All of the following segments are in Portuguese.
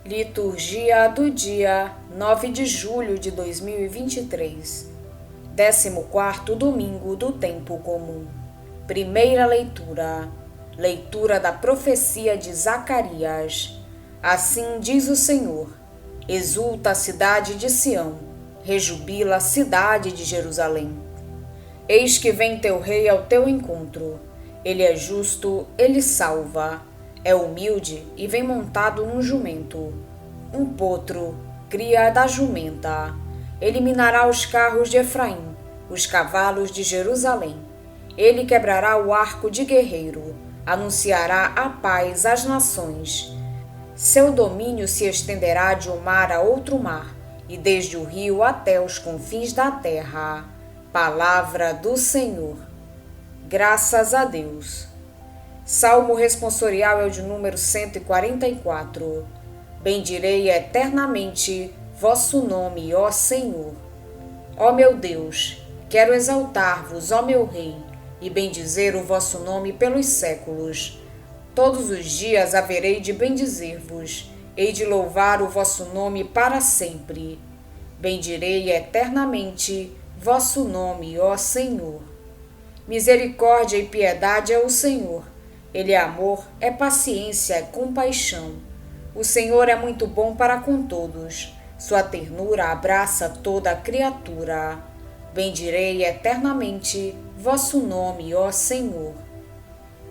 Liturgia do dia 9 de julho de 2023, 14º domingo do tempo comum. Primeira leitura. Leitura da profecia de Zacarias. Assim diz o Senhor: exulta a cidade de Sião, rejubila a cidade de Jerusalém. Eis que vem teu rei ao teu encontro. Ele é justo, ele salva. É humilde e vem montado num jumento, um potro, cria da jumenta. Eliminará os carros de Efraim, os cavalos de Jerusalém. Ele quebrará o arco de guerreiro, anunciará a paz às nações. Seu domínio se estenderá de um mar a outro mar, e desde o rio até os confins da terra. Palavra do Senhor. Graças a Deus. Salmo responsorial é o de número 144. Bendirei eternamente vosso nome, ó Senhor. Ó meu Deus, quero exaltar-vos, ó meu Rei, e bendizer o vosso nome pelos séculos. Todos os dias haverei de bendizer-vos, hei de louvar o vosso nome para sempre. Bendirei eternamente vosso nome, ó Senhor. Misericórdia e piedade é o Senhor. Ele é amor, é paciência, é compaixão. O Senhor é muito bom para com todos. Sua ternura abraça toda a criatura. Bendirei eternamente vosso nome, ó Senhor.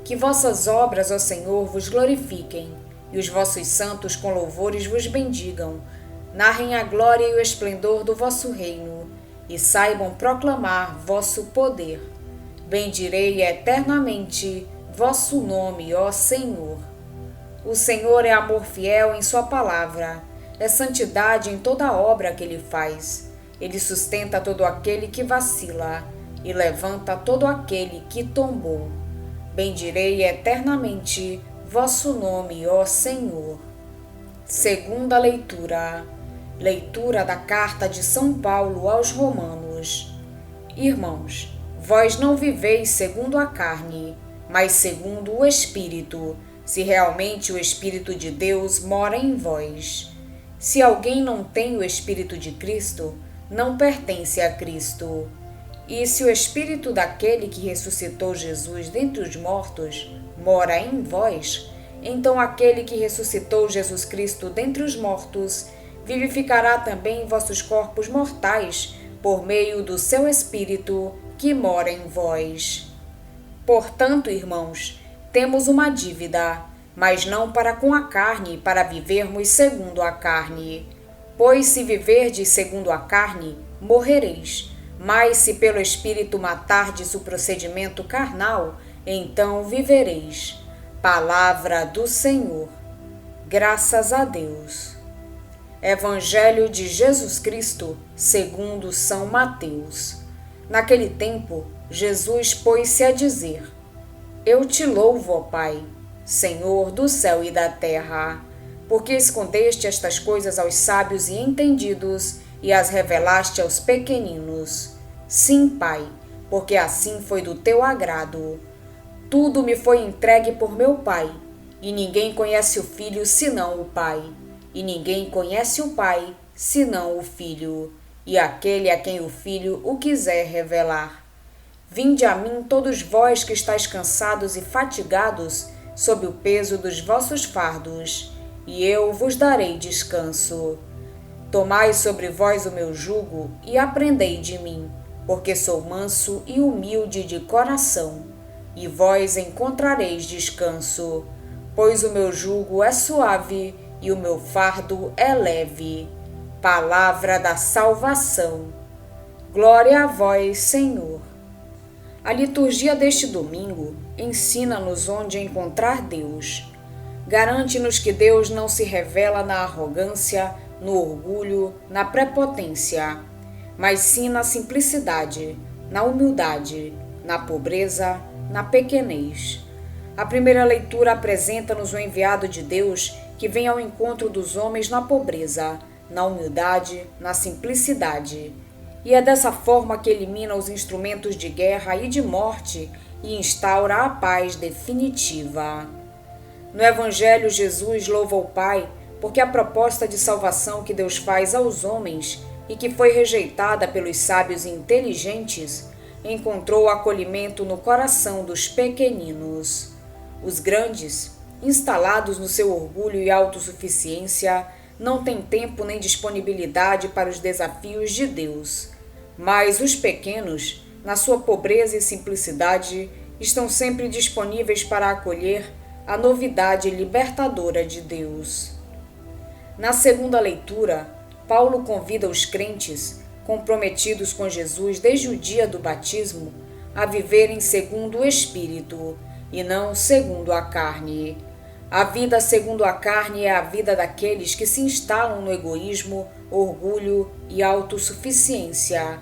Que vossas obras, ó Senhor, vos glorifiquem, e os vossos santos com louvores vos bendigam. Narrem a glória e o esplendor do vosso reino, e saibam proclamar vosso poder. Bendirei eternamente vosso nome, ó Senhor. O Senhor é amor fiel em sua palavra, é santidade em toda obra que ele faz. Ele sustenta todo aquele que vacila e levanta todo aquele que tombou. Bendirei eternamente vosso nome, ó Senhor. Segunda leitura. Leitura da carta de São Paulo aos Romanos. Irmãos, vós não viveis segundo a carne, mas segundo o Espírito, se realmente o Espírito de Deus mora em vós. Se alguém não tem o Espírito de Cristo, não pertence a Cristo. E se o Espírito daquele que ressuscitou Jesus dentre os mortos mora em vós, então aquele que ressuscitou Jesus Cristo dentre os mortos vivificará também vossos corpos mortais por meio do seu Espírito que mora em vós. Portanto, irmãos, temos uma dívida, mas não para com a carne, para vivermos segundo a carne. Pois se viverdes segundo a carne, morrereis. Mas se pelo Espírito matardes o procedimento carnal, então vivereis. Palavra do Senhor. Graças a Deus. Evangelho de Jesus Cristo, segundo São Mateus. Naquele tempo, Jesus pôs-se a dizer: Eu te louvo, ó Pai, Senhor do céu e da terra, porque escondeste estas coisas aos sábios e entendidos e as revelaste aos pequeninos. Sim, Pai, porque assim foi do teu agrado. Tudo me foi entregue por meu Pai, e ninguém conhece o Filho senão o Pai, e ninguém conhece o Pai senão o Filho, e aquele a quem o Filho o quiser revelar. Vinde a mim todos vós que estáis cansados e fatigados sob o peso dos vossos fardos, e eu vos darei descanso. Tomai sobre vós o meu jugo e aprendei de mim, porque sou manso e humilde de coração, e vós encontrareis descanso, pois o meu jugo é suave e o meu fardo é leve. Palavra da salvação. Glória a vós, Senhor. A liturgia deste domingo ensina-nos onde encontrar Deus. Garante-nos que Deus não se revela na arrogância, no orgulho, na prepotência, mas sim na simplicidade, na humildade, na pobreza, na pequenez. A primeira leitura apresenta-nos o enviado de Deus que vem ao encontro dos homens na pobreza, na humildade, na simplicidade. E é dessa forma que elimina os instrumentos de guerra e de morte e instaura a paz definitiva. No Evangelho, Jesus louva o Pai porque a proposta de salvação que Deus faz aos homens e que foi rejeitada pelos sábios e inteligentes, encontrou acolhimento no coração dos pequeninos. Os grandes, instalados no seu orgulho e autossuficiência, não têm tempo nem disponibilidade para os desafios de Deus. Mas os pequenos, na sua pobreza e simplicidade, estão sempre disponíveis para acolher a novidade libertadora de Deus. Na segunda leitura, Paulo convida os crentes, comprometidos com Jesus desde o dia do batismo, a viverem segundo o Espírito e não segundo a carne. A vida segundo a carne é a vida daqueles que se instalam no egoísmo, orgulho e autossuficiência.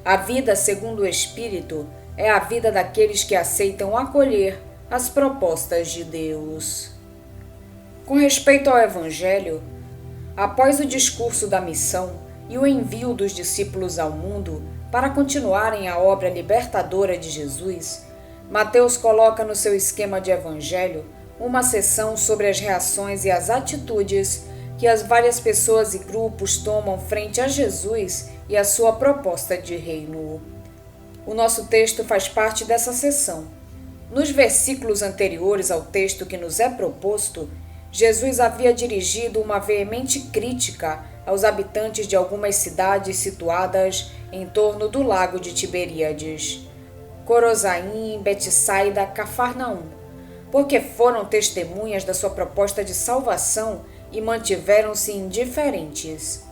A vida segundo o Espírito é a vida daqueles que aceitam acolher as propostas de Deus. Com respeito ao Evangelho, após o discurso da missão e o envio dos discípulos ao mundo para continuarem a obra libertadora de Jesus, Mateus coloca no seu esquema de evangelho uma seção sobre as reações e as atitudes que as várias pessoas e grupos tomam frente a Jesus e a sua proposta de reino. O nosso texto faz parte dessa seção. Nos versículos anteriores ao texto que nos é proposto, Jesus havia dirigido uma veemente crítica aos habitantes de algumas cidades situadas em torno do lago de Tiberíades, Corozaim, Betsaida, Cafarnaum, porque foram testemunhas da sua proposta de salvação e mantiveram-se indiferentes.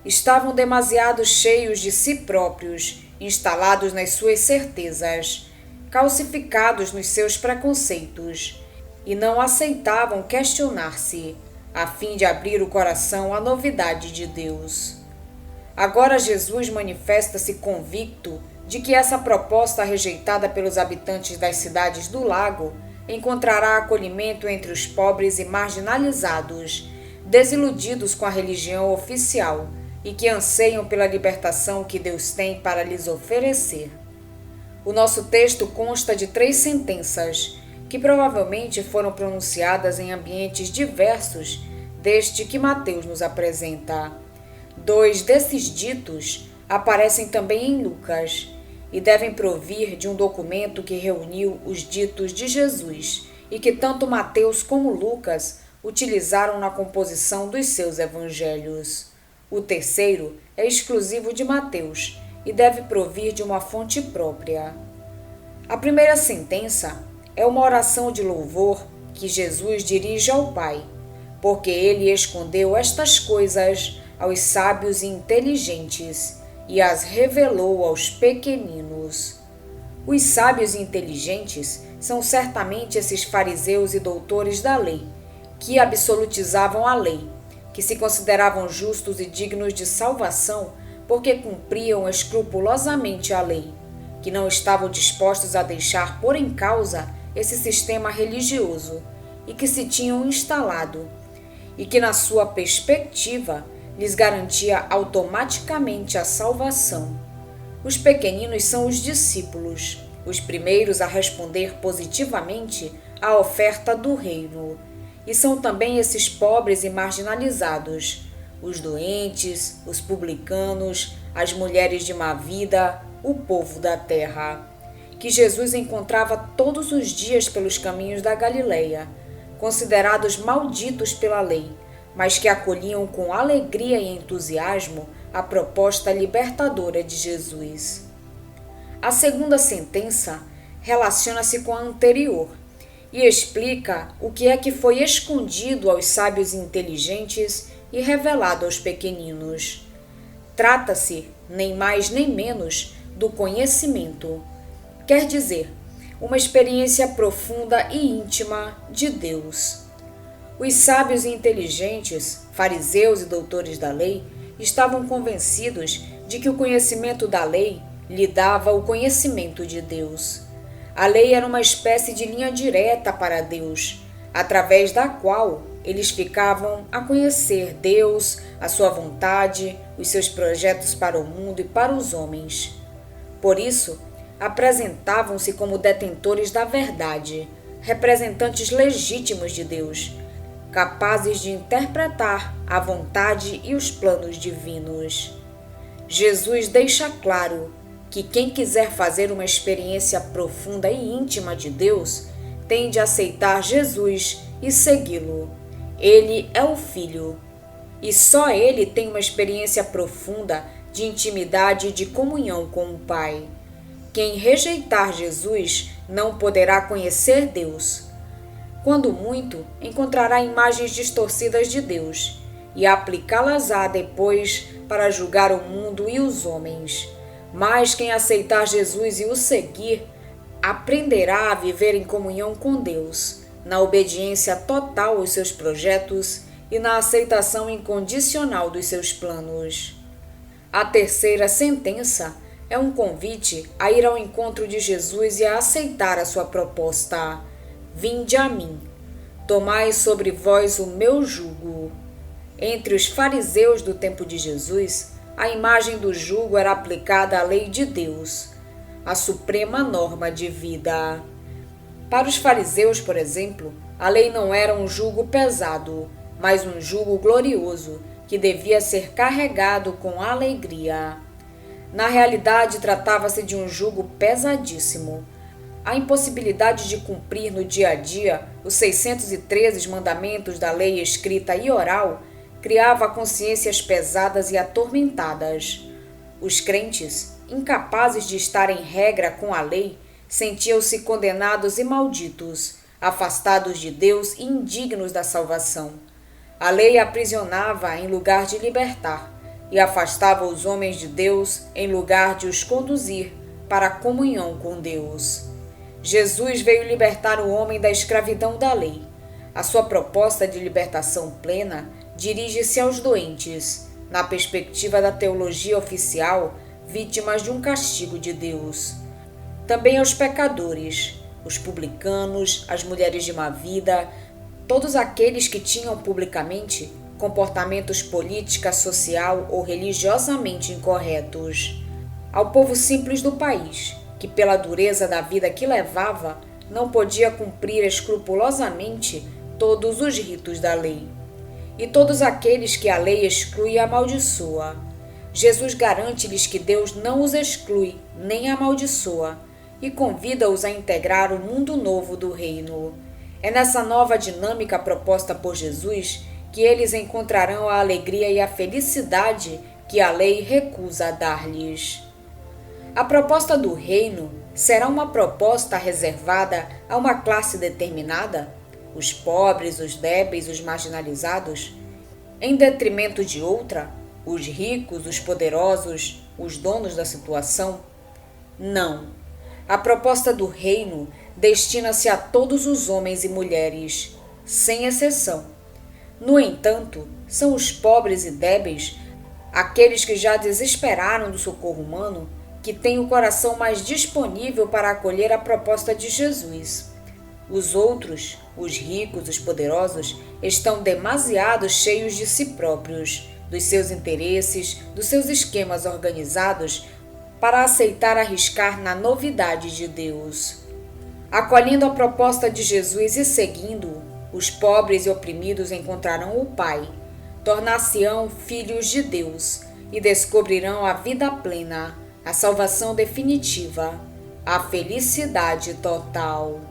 Estavam demasiado cheios de si próprios, instalados nas suas certezas, calcificados nos seus preconceitos, e não aceitavam questionar-se, a fim de abrir o coração à novidade de Deus. Agora Jesus manifesta-se convicto de que essa proposta rejeitada pelos habitantes das cidades do lago encontrará acolhimento entre os pobres e marginalizados, desiludidos com a religião oficial e que anseiam pela libertação que Deus tem para lhes oferecer. O nosso texto consta de 3 sentenças, que provavelmente foram pronunciadas em ambientes diversos deste que Mateus nos apresenta. 2 desses ditos aparecem também em Lucas e devem provir de um documento que reuniu os ditos de Jesus e que tanto Mateus como Lucas utilizaram na composição dos seus evangelhos. O terceiro é exclusivo de Mateus e deve provir de uma fonte própria. A primeira sentença é uma oração de louvor que Jesus dirige ao Pai, porque ele escondeu estas coisas aos sábios e inteligentes e as revelou aos pequeninos. Os sábios e inteligentes são certamente esses fariseus e doutores da lei, que absolutizavam a lei, que se consideravam justos e dignos de salvação porque cumpriam escrupulosamente a lei, que não estavam dispostos a deixar pôr em causa esse sistema religioso e que se tinham instalado, e que na sua perspectiva lhes garantia automaticamente a salvação. Os pequeninos são os discípulos, os primeiros a responder positivamente à oferta do reino, e são também esses pobres e marginalizados, os doentes, os publicanos, as mulheres de má vida, o povo da terra, que Jesus encontrava todos os dias pelos caminhos da Galileia, considerados malditos pela lei, mas que acolhiam com alegria e entusiasmo a proposta libertadora de Jesus. A segunda sentença relaciona-se com a anterior e explica o que é que foi escondido aos sábios e inteligentes e revelado aos pequeninos. Trata-se, nem mais nem menos, do conhecimento, quer dizer, uma experiência profunda e íntima de Deus. Os sábios e inteligentes, fariseus e doutores da lei, estavam convencidos de que o conhecimento da lei lhe dava o conhecimento de Deus. A lei era uma espécie de linha direta para Deus, através da qual eles ficavam a conhecer Deus, a sua vontade, os seus projetos para o mundo e para os homens. Por isso, apresentavam-se como detentores da verdade, representantes legítimos de Deus, capazes de interpretar a vontade e os planos divinos. Jesus deixa claro que quem quiser fazer uma experiência profunda e íntima de Deus tem de aceitar Jesus e segui-lo. Ele é o Filho, e só ele tem uma experiência profunda de intimidade e de comunhão com o Pai. Quem rejeitar Jesus não poderá conhecer Deus. Quando muito, encontrará imagens distorcidas de Deus e aplicá-las-á depois para julgar o mundo e os homens. Mas quem aceitar Jesus e o seguir, aprenderá a viver em comunhão com Deus, na obediência total aos seus projetos e na aceitação incondicional dos seus planos. A terceira sentença é um convite a ir ao encontro de Jesus e a aceitar a sua proposta. Vinde a mim, tomai sobre vós o meu jugo. Entre os fariseus do tempo de Jesus, a imagem do jugo era aplicada à lei de Deus, a suprema norma de vida. Para os fariseus, por exemplo, a lei não era um jugo pesado, mas um jugo glorioso, que devia ser carregado com alegria. Na realidade, tratava-se de um jugo pesadíssimo. A impossibilidade de cumprir no dia a dia os 613 mandamentos da lei escrita e oral criava consciências pesadas e atormentadas. Os crentes, incapazes de estar em regra com a lei, sentiam-se condenados e malditos, afastados de Deus e indignos da salvação. A lei aprisionava em lugar de libertar e afastava os homens de Deus em lugar de os conduzir para a comunhão com Deus. Jesus veio libertar o homem da escravidão da lei. A sua proposta de libertação plena dirige-se aos doentes, na perspectiva da teologia oficial, vítimas de um castigo de Deus. Também aos pecadores, os publicanos, as mulheres de má vida, todos aqueles que tinham publicamente comportamentos política, social ou religiosamente incorretos. Ao povo simples do país, que pela dureza da vida que levava, não podia cumprir escrupulosamente todos os ritos da lei. E todos aqueles que a lei exclui e amaldiçoa. Jesus garante-lhes que Deus não os exclui nem amaldiçoa e convida-os a integrar o mundo novo do reino. É nessa nova dinâmica proposta por Jesus que eles encontrarão a alegria e a felicidade que a lei recusa dar-lhes. A proposta do reino será uma proposta reservada a uma classe determinada, os pobres, os débeis, os marginalizados, em detrimento de outra, os ricos, os poderosos, os donos da situação? Não. A proposta do reino destina-se a todos os homens e mulheres, sem exceção. No entanto, são os pobres e débeis, aqueles que já desesperaram do socorro humano, que têm o coração mais disponível para acolher a proposta de Jesus. Os outros, os ricos, os poderosos, estão demasiado cheios de si próprios, dos seus interesses, dos seus esquemas organizados, para aceitar arriscar na novidade de Deus. Acolhendo a proposta de Jesus e seguindo-o, os pobres e oprimidos encontrarão o Pai, tornar-se-ão filhos de Deus e descobrirão a vida plena, a salvação definitiva, a felicidade total.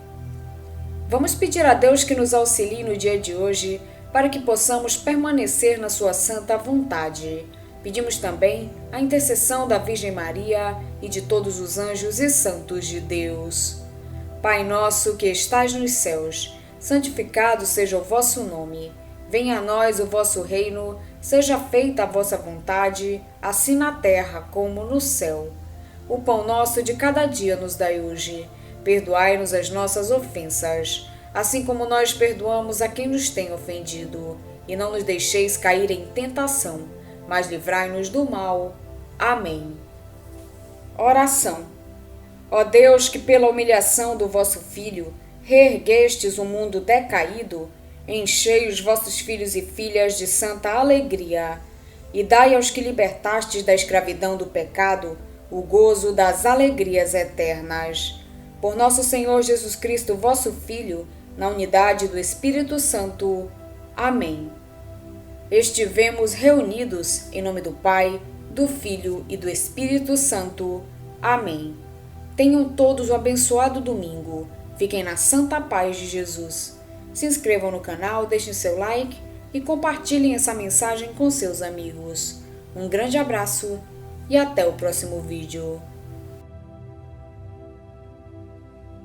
Vamos pedir a Deus que nos auxilie no dia de hoje para que possamos permanecer na sua santa vontade. Pedimos também a intercessão da Virgem Maria e de todos os anjos e santos de Deus. Pai nosso que estais nos céus, santificado seja o vosso nome. Venha a nós o vosso reino, seja feita a vossa vontade, assim na terra como no céu. O pão nosso de cada dia nos dai hoje. Perdoai-nos as nossas ofensas, assim como nós perdoamos a quem nos tem ofendido. E não nos deixeis cair em tentação, mas livrai-nos do mal. Amém. Oração. Ó Deus, que pela humilhação do vosso Filho reerguestes o mundo decaído, enchei os vossos filhos e filhas de santa alegria, e dai aos que libertastes da escravidão do pecado o gozo das alegrias eternas. Por nosso Senhor Jesus Cristo, vosso Filho, na unidade do Espírito Santo. Amém. Estivemos reunidos em nome do Pai, do Filho e do Espírito Santo. Amém. Tenham todos um abençoado domingo. Fiquem na santa paz de Jesus. Se inscrevam no canal, deixem seu like e compartilhem essa mensagem com seus amigos. Um grande abraço e até o próximo vídeo.